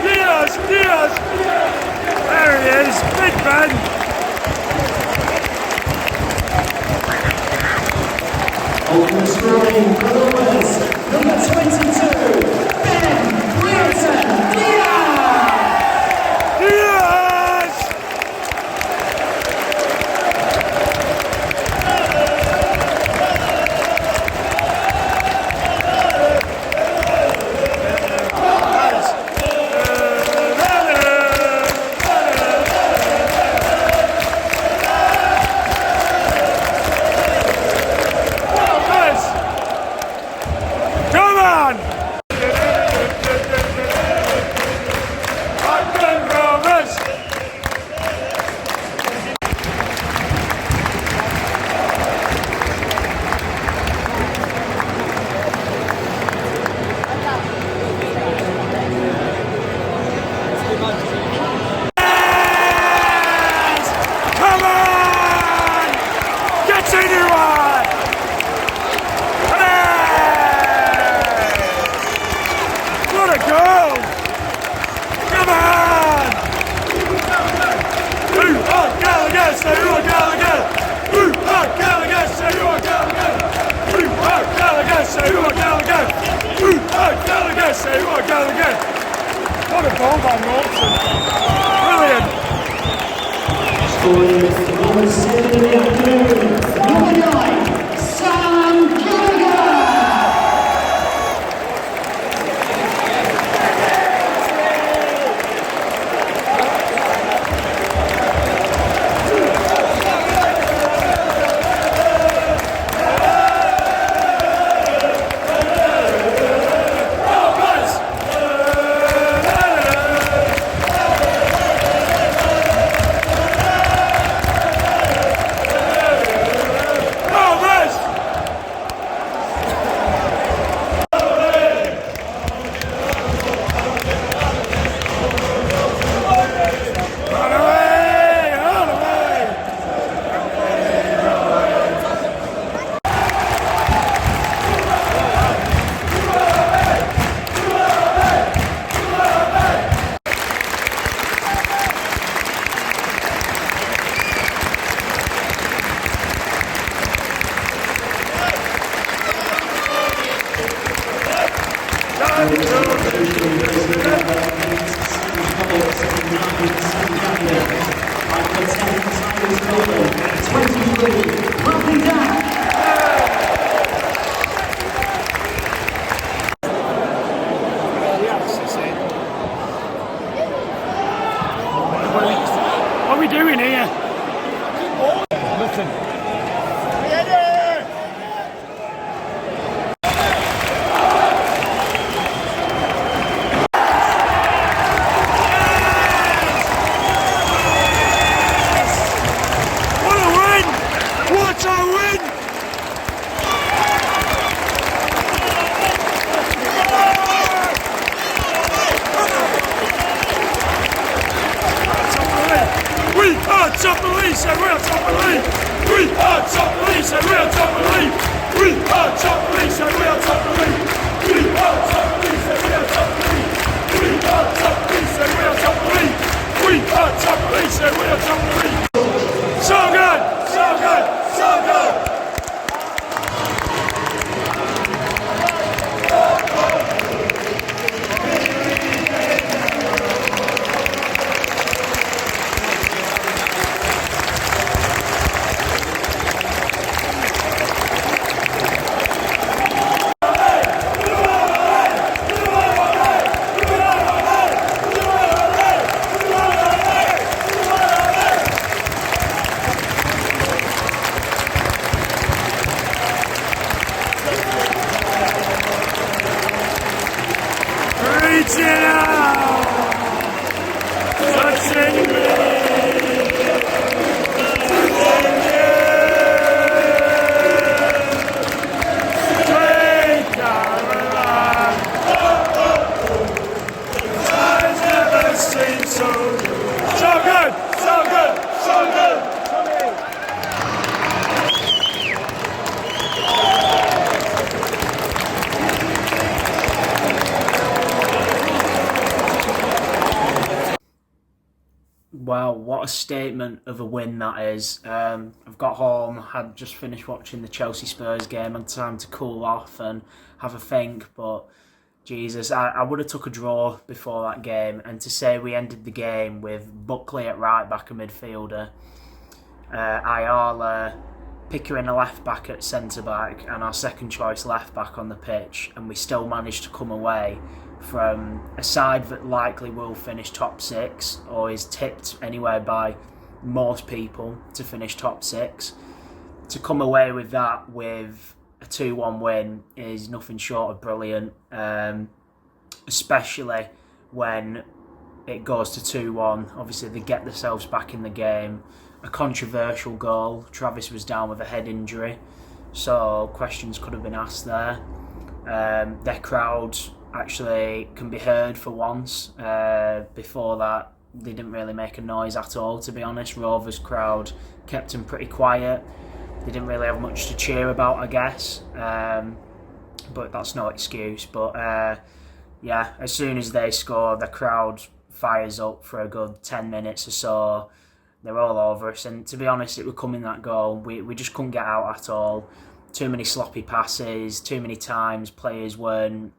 Diaz! There he is, Big Ben! Open the scoring for the Rovers, number 22, Ben Brereton Diaz! Come on! Blackburn Rovers! Yes! Come on! Get anyone! What a goal! Come on! Ewood Gallagher, say Ewood Gallagher! Ewood Gallagher, say Ewood Gallagher! Ewood Gallagher, say Ewood Gallagher! Ewood Gallagher, say Ewood Gallagher! What a goal by Norton! Brilliant! Scoring the Rovers 7 in the afternoon, number 9, Sam Gallagher! What are we doing here? Nothing. What a win! What a win! We are top of the league, so we are top of the league. We are top of the league, so we are top of the league. We are top of the league, so we are top of the league. We are top of the league, so we are top of the league. We are top of the league, so we are top of the league. We are top of the league, so we are top of the league. So good, so good, so good. a statement of a win that is. I've got home, had just finished watching the Chelsea-Spurs game, had time to cool off and have a think, but Jesus, I would have took a draw before that game, and to say we ended the game with Buckley at right back, a midfielder, Ayala, Pickering a left back at centre back, and our second choice left back on the pitch, and we still managed to come away from a side that likely will finish top 6 or is tipped anywhere by most people to finish top 6. To come away with that with a 2-1 win is nothing short of brilliant, especially when it goes to 2-1. Obviously they get themselves back in the game. A controversial goal. Travis was down with a head injury, so questions could have been asked there. Their crowd actually can be heard for once. Before that, they didn't really make a noise at all, to be honest. Rovers crowd kept them pretty quiet. They didn't really have much to cheer about, I guess. But that's no excuse. But yeah, as soon as they score, the crowd fires up for a good 10 minutes or so. They're all over us, and to be honest, it would come in that goal. We just couldn't get out at all. Too many sloppy passes, too many times players weren't,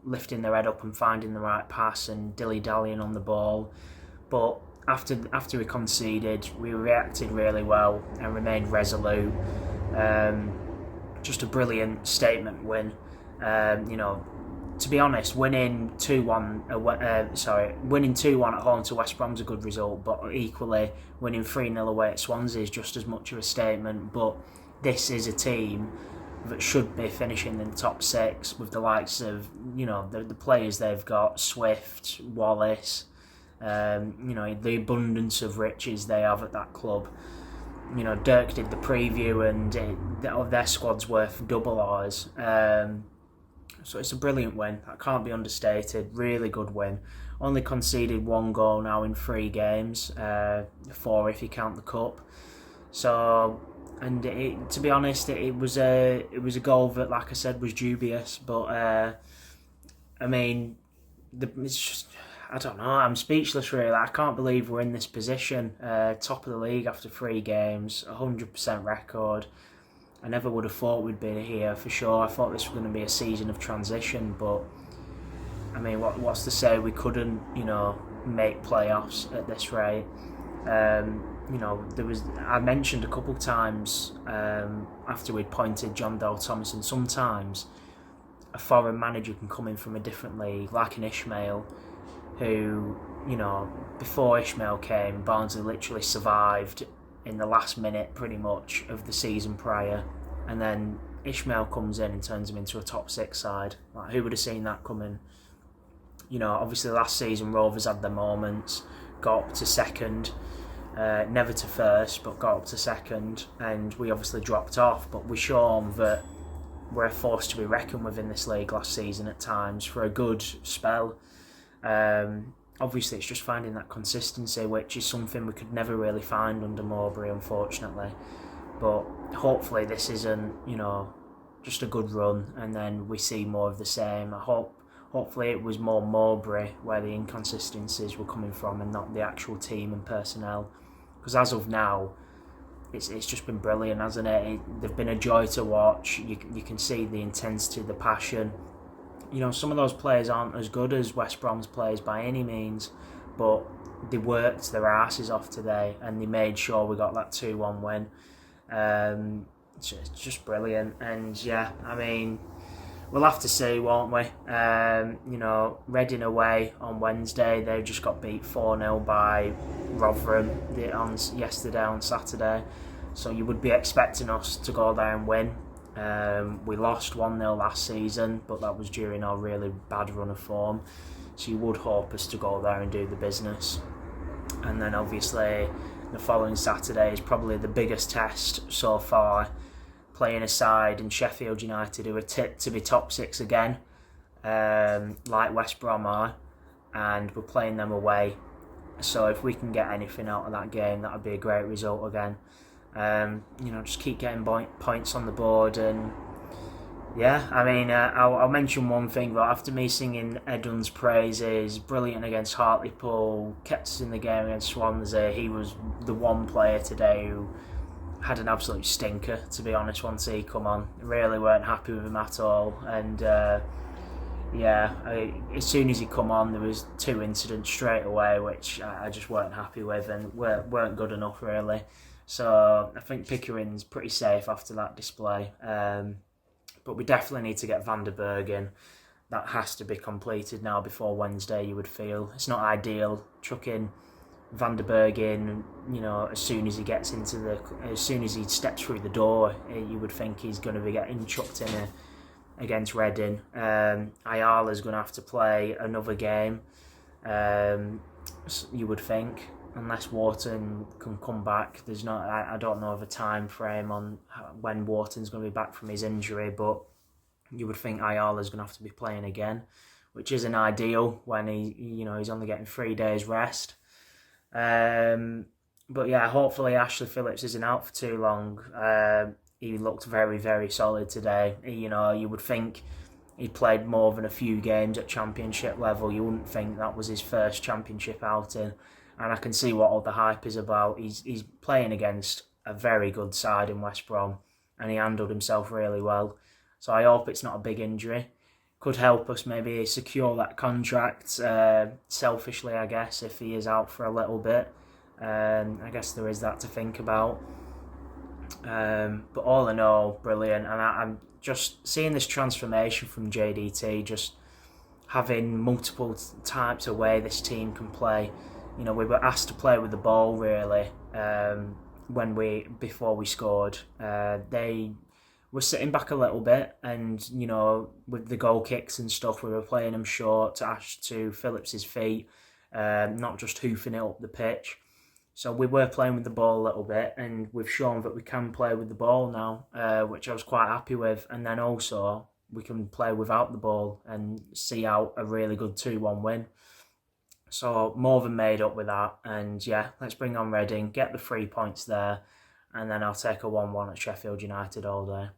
lifting their head up and finding the right pass and dilly-dallying on the ball. But after we conceded, we reacted really well and remained resolute. Just a brilliant statement win. To be honest, winning 2-1 at home to West Brom's a good result, but equally winning 3-0 away at Swansea is just as much of a statement. But this is a team that should be finishing in the top 6 with the likes of, the players they've got, Swift, Wallace, the abundance of riches they have at that club. Dirk did the preview and their squad's worth double ours. So it's a brilliant win. That can't be understated. Really good win. Only conceded 1 goal now in 3 games. 4 if you count the cup. So, and to be honest, it was a goal that, like I said, was dubious. But it's just, I don't know. I'm speechless really. I can't believe we're in this position. Top of the league after 3 games. 100% record. I never would have thought we'd be here for sure. I thought this was going to be a season of transition, but what's to say we couldn't, make playoffs at this rate? I mentioned a couple of times after we'd pointed John Dale Thomason, sometimes a foreign manager can come in from a different league, like an Ishmael, who, before Ishmael came, Barnsley literally survived in the last minute pretty much of the season prior, and then Ishmael comes in and turns him into a top 6 side. Like, who would have seen that coming? Obviously last season Rovers had their moments, got up to 2nd, never to 1st, but got up to 2nd, and we obviously dropped off, but we shown that we're a force to be reckoned with in this league last season at times for a good spell. Obviously, it's just finding that consistency, which is something we could never really find under Mowbray, unfortunately. But hopefully this isn't, just a good run, and then we see more of the same. Hopefully it was more Mowbray where the inconsistencies were coming from, and not the actual team and personnel. Because as of now, it's just been brilliant, hasn't it? They've been a joy to watch. You can see the intensity, the passion. Some of those players aren't as good as West Brom's players by any means, but they worked their asses off today and they made sure we got that 2-1 win. It's just brilliant. And yeah, we'll have to see, won't we? Reading away on Wednesday, they just got beat 4-0 by Rotherham yesterday on Saturday. So you would be expecting us to go there and win. We lost 1-0 last season, but that was during our really bad run of form. So you would hope us to go there and do the business. And then obviously the following Saturday is probably the biggest test so far, playing a side in Sheffield United who are tipped to be top 6 again, like West Brom are, and we're playing them away. So if we can get anything out of that game, that would be a great result again. Just keep getting points on the board, and Yeah, I mean, I'll mention one thing, but after me singing Edun's praises, brilliant against Hartlepool, kept us in the game against Swansea, he was the one player today who had an absolute stinker, to be honest, once he come on. Really weren't happy with him at all. And as soon as he come on, there was 2 incidents straight away, which I just weren't happy with and weren't good enough, really. So I think Pickering's pretty safe after that display. But we definitely need to get Van der Berg in. That has to be completed now before Wednesday, you would feel. It's not ideal chucking Van der Berg in, as soon as he steps through the door, you would think he's going to be getting chucked in against Reading. Ayala's going to have to play another game, you would think, unless Wharton can come back. I don't know of a time frame on when Wharton's going to be back from his injury, but you would think Ayala's going to have to be playing again, which isn't ideal when he's only getting 3 days rest. But yeah, hopefully Ashley Phillips isn't out for too long. He looked very, very solid today. You would think he'd played more than a few games at championship level. You wouldn't think that was his first championship outing. And I can see what all the hype is about. He's playing against a very good side in West Brom, and he handled himself really well. So I hope it's not a big injury. Could help us maybe secure that contract, selfishly, I guess, if he is out for a little bit. I guess there is that to think about. But all in all, brilliant. And I'm just seeing this transformation from JDT, just having multiple types of way this team can play. We were asked to play with the ball, really, before we scored. They were sitting back a little bit, and with the goal kicks and stuff, we were playing them short to Phillips's feet, not just hoofing it up the pitch. So we were playing with the ball a little bit, and we've shown that we can play with the ball now, which I was quite happy with. And then also we can play without the ball and see out a really good 2-1 win. So more than made up with that. And yeah, let's bring on Reading, get the 3 points there, and then I'll take a 1-1 at Sheffield United all day.